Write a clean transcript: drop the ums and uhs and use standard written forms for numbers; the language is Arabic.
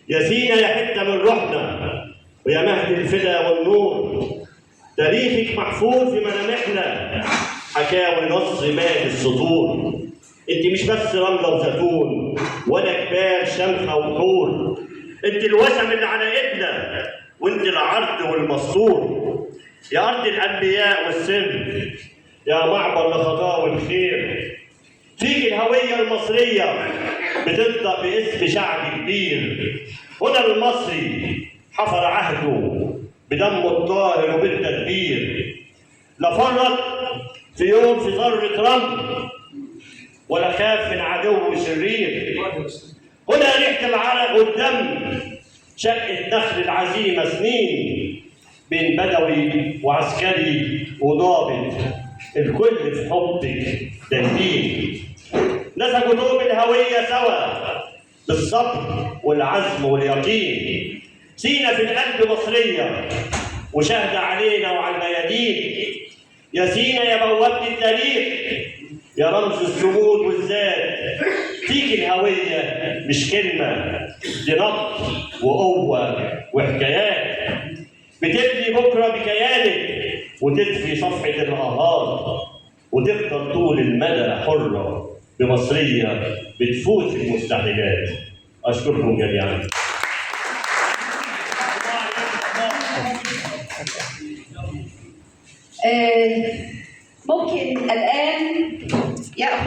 يا سينا يا حتة من روحنا ويا مهد الفدا والنور، تاريخك محفوظ في ملامحنا، حكاوي نصر مال السطور. انت مش بس رملة وزيتون ولا جبال شمخة وبحور، انت الوسم اللي على ايدنا وانت العرض والمسطور. يا ارض الانبياء والسر، يا معبر لخطاوي الخير، فيك الهوية المصرية بتنطق باسم شعب كبير. هنا المصري حفر عهده بدمه الطاهر وبالتدبير، لا فرط في يوم في ذرة رمل ولا خاف من عدو شرير. هنا ريحة العرق والدم شقت نخل العزيمة سنين، بين بدوي وعسكري وضابط الكل في حبك دليل. نسجوا دوب الهوية سوا بالصبر والعزم واليقين. سينا في القلب مصرية وشاهدة علينا وعلى الميادين. يا سينا يا بوابة التاريخ، يا رمز الصمود والذات. فيك الهوية مش كلمة، دي نبض وقوة وحكايات. بتبني بكرة بكيانك وتدفي صفحة الأنهار، وتفضل طول المدى حرة بمصرية بتفوت المستحيلات. أشكركم جميعا. ممكن الآن يأخذ